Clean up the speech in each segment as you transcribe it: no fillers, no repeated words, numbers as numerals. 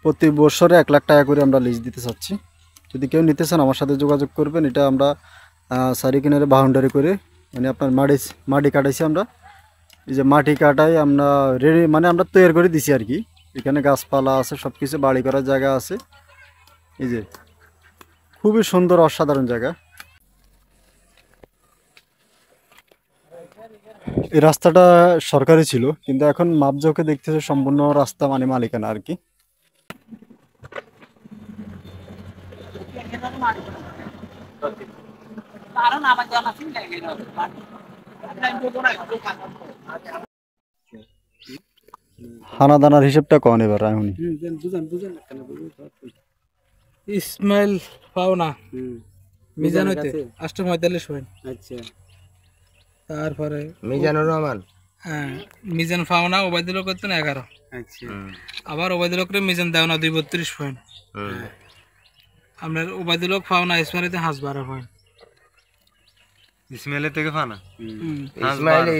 প্রতি বছরে 1 লাখ টাকা করে আমরা লিজ দিতে চাচ্ছি। যদি কেউ নিতে চান আমার সাথে যোগাযোগ করবেন। এটা আমরা সারি কিনারে বাউন্ডারি করে মানে আপনার মাটি কাটাইছি আমরা। এই যে মাটি কাটাই আমরা রেডি মানে আমরা তৈরি করে দিছি আর কি। এখানে গাছপালা আছে, সব কিছু বাড়ি করার জায়গা আছে। এই যে খুবই সুন্দর অসাধারণ জায়গা। এই রাস্তাটা সরকারি ছিল, কিন্তু এখন মাপজোকে দেখতেছে সম্পূর্ণ রাস্তা মানে মালিকানা আর কি। হানাদানার হিসেবটা কন এবার রায়ুনি। ইসমাইল পাওনা মিজান হইতে 845 পয়েন্ট। আচ্ছা, তারপরে মিজানুর রহমান, হ্যাঁ মিজান পাওনা ওবায়দুল হক করতেন 11। আচ্ছা, আবার ওবায়দুল হকরে মিজান দেওনা 232 পয়েন্ট। আপনার ওবায়দুল হক পাওনা ইসমাইলতে 12 পয়েন্ট। ইসমাইলের থেকে ফানা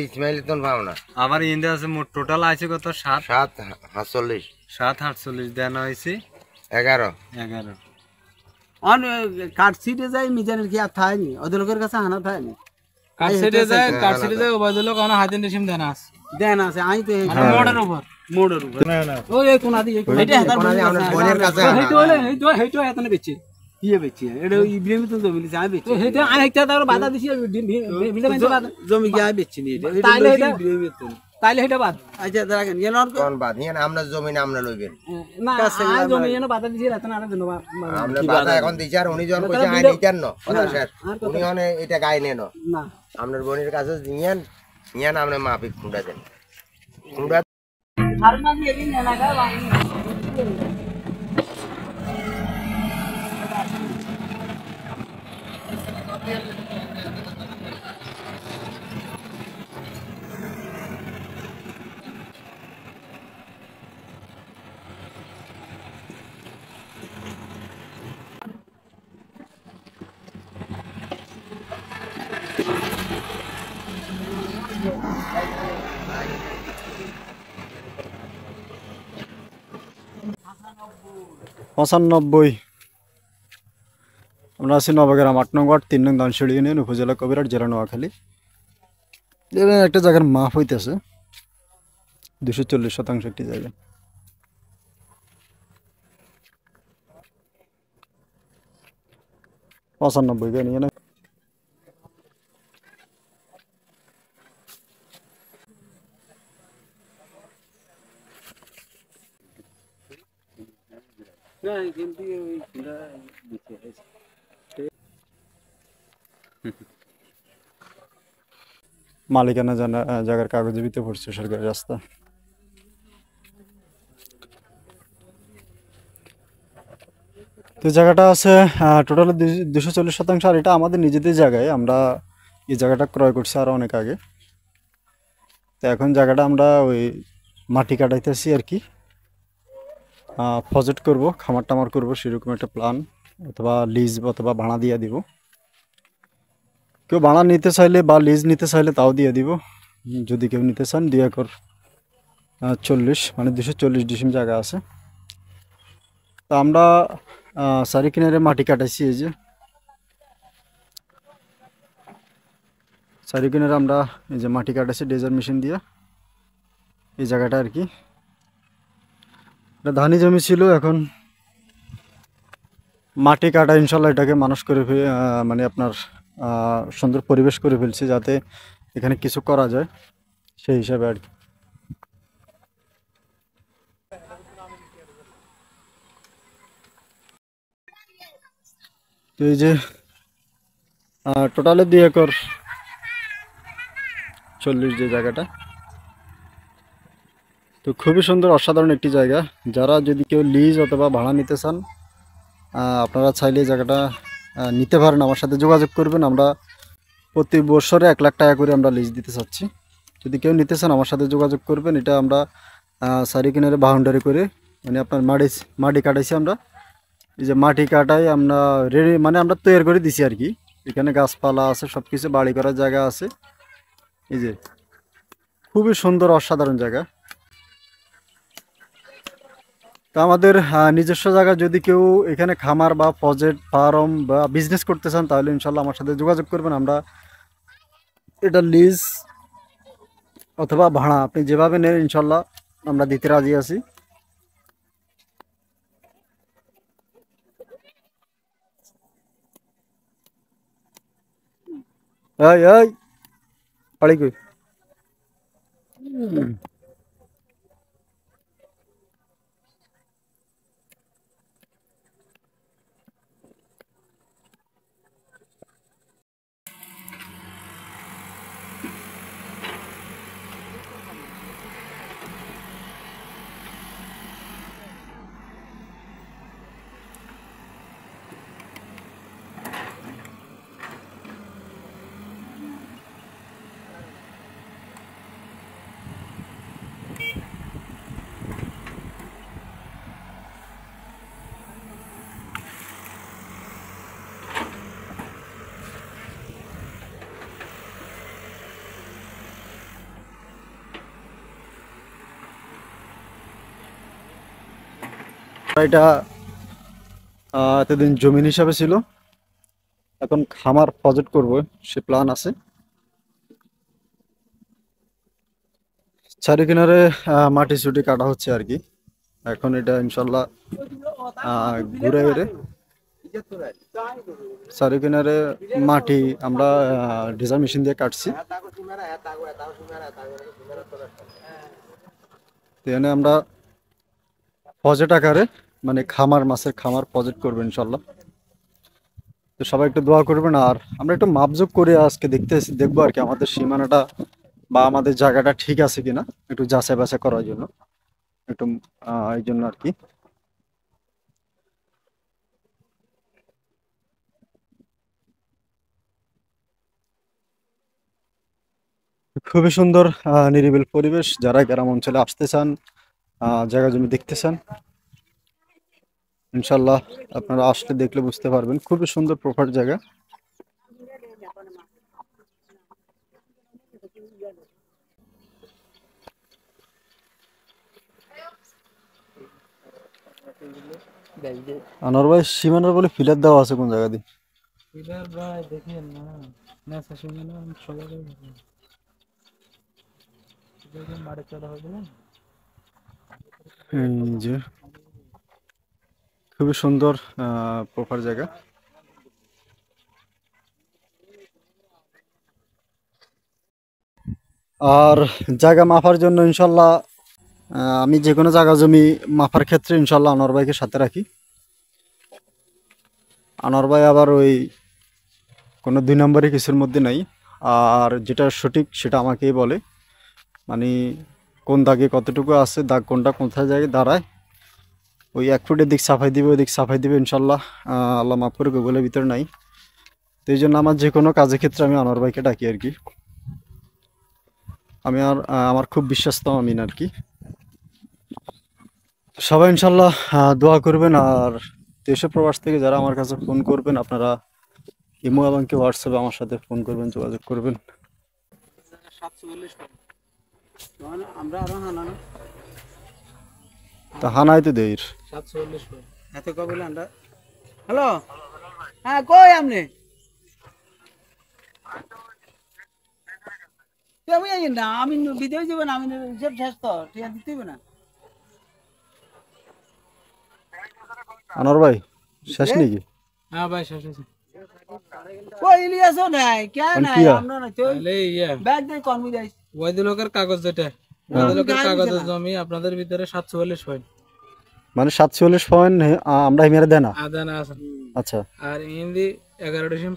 ইসমাইল তো পাওনা। আমার ইন্দে আছে মোট টোটাল আছে কত 748 দেন হয়েছে 11 অন কাট সিটে যাই মিজানের কি আর থায়নি, ওদের লোকের কাছে আনা থায়নি। কাট সিটে যায় ওবায়দুল হক ana হাদিন রেশম দেনা আছে আই তো মোড়ের উপর না ওই এই কোনা দিয়ে এটা হাতার আমাদের বোনের কাছে হেইতো এতনে বেচে কিয়ে বেচে এটা ইব্রাহিম তো জমি লিছে আই বেচে তো হেইতো আই একটা তার বাধা দিছি জমি কি আই বেচছি নি এটা ইব্রাহিম তো তাইলে হেটা বাদ। আচ্ছা দেখেন ইয়ে নন কোন বাদ ইয়ান আমরা জমি না আমরা লইবেন না আই জমি এনে বাধা দিছি রাত না আরে ধন্যবাদ আমরা বাধা এখন দিছি আর উনি জন কইছে আই নিতেন না কথা শেষ। উনি মানে এটা গায় নেন না আপনার বোনের কাছে দিয়েন ইয়ান আমরা মাফিক খুঁড়া দেন খুঁড়া আর না দিয়ে দিন না গা বানি 95 আমরা আছি নবগ্রাম 8 নং ওয়ার্ড 3 নং দানশিড়ি ইউনিয়ন, উপজেলা কবিরহাট, জেলা নোয়াখালী। একটা জায়গার মাপ হইতেছে 240% একটি জায়গা। পঁচানব্বই নিয়ে না মালিকানা জায়গার কাগজে ভিতরে পড়ছে সরকারি রাস্তা। তো জায়গাটা আছে টোটাল 240%, আর এটা আমাদের নিজেদের জায়গায়। আমরা এই জায়গাটা ক্রয় করছি আরও অনেক আগে। তো এখন জায়গাটা আমরা ওই মাটি কাটাইতেছি আর কি, প্রজেক্ট করব, খামার টামার করবো, সেরকম একটা প্ল্যান, অথবা লিজ অথবা ভাড়া দিয়ে দিব। কেউ ভাড়া নিতে চাইলে বা লিজ নিতে চাইলে তাও দিয়ে দিব। যদি কেউ নিতে চান 2 একর 40 মানে 240 ডিসিম জায়গা আছে। তো আমরা চারি কিনারে মাটি কাটাইছি। এই যে চারি কিনারে আমরা এই যে মাটি কাটাইছি ডেজার মেশিন দিয়ে এই জায়গাটা আর কি। এটা ধানি জমি ছিল, এখন মাটি কাটা ইনশাল্লাহ এটাকে মানুষ করে মানে আপনার সুন্দর পরিবেশ করে ফেলছি, যাতে এখানে কিছু করা যায় সেই হিসাবে আর কি। তো এই যে টোটালে 2 একর 40 যে জায়গাটা, তো খুবই সুন্দর অসাধারণ একটি জায়গা। যারা যদি কেউ লিজ অথবা ভাড়া নিতে চান আপনারা চাইলে জায়গাটা নিতে পারেন, আমার সাথে যোগাযোগ করবেন। আমরা প্রতি বছরে 1 লাখ টাকা করে আমরা লিজ দিতে চাচ্ছি। যদি কেউ নিতে চান আমার সাথে যোগাযোগ করবেন। এটা আমরা চারি কিনারে বাউন্ডারি করে মানে আপনার মাটি কাটাইছি আমরা। এই যে মাটি কাটাই আমরা রেডি মানে আমরা তৈরি করে দিছি আর কি। এখানে গাছপালা আছে, সব কিছু বাড়ি করার জায়গা আছে। এই যে খুবই সুন্দর অসাধারণ জায়গা। তো আমাদের নিজস্ব জায়গা যদি কেউ এখানে খামার বা প্রজেক্ট ফার্ম বা বিজনেস করতে চান তাহলে ইনশাল্লাহ আমার সাথে যোগাযোগ করবেন। আমরা এটা লিজ অথবা ভাড়া আপনি যেভাবে নেন ইনশাল্লাহ আমরা দিতে রাজি আছি। এই এই বাড়ি কই? এটা এতদিন জমিন হিসাবে ছিল, এখন খামার প্রজেক্ট করব সে প্ল্যান আছে। চারি কিনারে মাটি চুটি কাটা হচ্ছে আর কি। এখন এটা ইনশাল্লাহ ঘুরে ঘুরে চারি কিনারে মাটি আমরা ডিজার মেশিন দিয়ে কাটছি। এখানে আমরা প্রজেক্ট আকারে মানে খামার মাছের খামার প্রজেক্ট করবো ইনশাল্লাহ। তো সবাই একটু দোয়া করবেন। আর আমরা একটু মাপজোক করে আজকে দেখবো আর কি আমাদের সীমানাটা বা আমাদের জায়গাটা ঠিক আছে কিনা, একটু যাচাই বাছাই করার জন্য একটু এই জন্য আর কি। খুবই সুন্দর নিরিবিল পরিবেশ। যারা গ্রাম অঞ্চলে আসতে চান, জায়গা জমি দেখতে চান, ইনশাল্লাহ আপনারা আসলে দেখলে বুঝতে পারবেন খুবই সুন্দর প্রপার জায়গা। আনোয়ার ভাই সীমানার বলে ফিলার দেওয়া আছে কোন জায়গা দিয়ে? এবার ভাই দেখেন না, না শাশুড়ি না সবাই মারে চড়া হবে না। এই যে খুবই সুন্দর প্রপার জায়গা। আর জায়গা মাপার জন্য ইনশাল্লাহ আমি যে কোনো জায়গা জমি মাপার ক্ষেত্রে ইনশাল্লাহ আনোয়ার ভাইকে সাথে রাখি। আনোয়ার ভাই আবার ওই কোনো দুই নম্বরে কিছুর মধ্যে নাই, আর যেটা সঠিক সেটা আমাকেই বলে, মানে কোন দাগে কতটুকু আছে, দাগ কোনটা কোথায় জায়গায় দাঁড়ায়, ওই 1 ফুটের দিক সাফাই দিবে, ওই দিক সাফাই দিবে ইনশাল্লাহ। আল্লাহ মাফ করে, গুগলের ভিতরে নাই। তো এই জন্য আমার যে কোনো কাজের ক্ষেত্রে আমি আনোয়ার ভাইকে ডাকি আর কি। আমি আর আমার খুব বিশ্বস্ত আমিন আর কি। সবাই ইনশাল্লাহ দোয়া করবেন। আর দেশে প্রবাস থেকে যারা আমার কাছে ফোন করবেন, আপনারা ইমো এবং কি হোয়াটসঅ্যাপে আমার সাথে ফোন করবেন, যোগাযোগ করবেন। 740 আমরা আরো হানা না তা হানাই তো দেই 740 এত কবে আমরা। হ্যালো, হ্যাঁ কই আপনি? আমি না, আমি বিদেশ যাবেন, আমি সব শেষ তো ঠিক আছে, দিতে না। আনোয়ার ভাই শেষ নাকি? হ্যাঁ ভাই শেষ হয়েছে। কই ইলিয়াসও নাই, কে নাই, কিয়া? আমরা না তো তাহলে ইয়া ব্যাগ দিয়ে কর্মী যাই। ওয়াইদুলকের কাগজ যেটা, ওয়াইদুলকের কাগজের জমি আপনাদের ভিতরে 744 পয়েন্ট, মানে 740 পয়েন্ট আমরা হিমেরে দেনা। আদানা আছে। আচ্ছা, আর হিন্দি 11 ডিসিম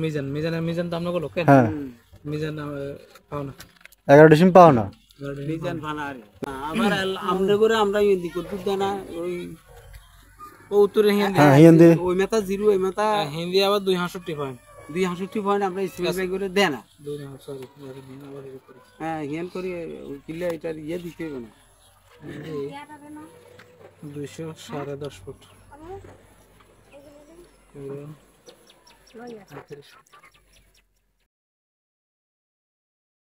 মিজান, মিজান তো আমরা বলো কেন হ্যাঁ মিজান পাও না, 11 ডিসেম্বর পাও না। মিজান ভানারে আবার আমরা করে আমরা ইন্দি করতে দেনা। ওই উত্তরে হিন্দি, হ্যাঁ হিন্দি ওই মেতা জিরো, ওই মেতা হিন্দি আবার 268 পয়েন্ট, 268 পয়েন্ট আমরা স্পেস বাই করে দেনা। সরি হ্যাঁ হিয়ান করি কিলে এটা ইয়ে দিতে হবে না। 210.5 ফুট।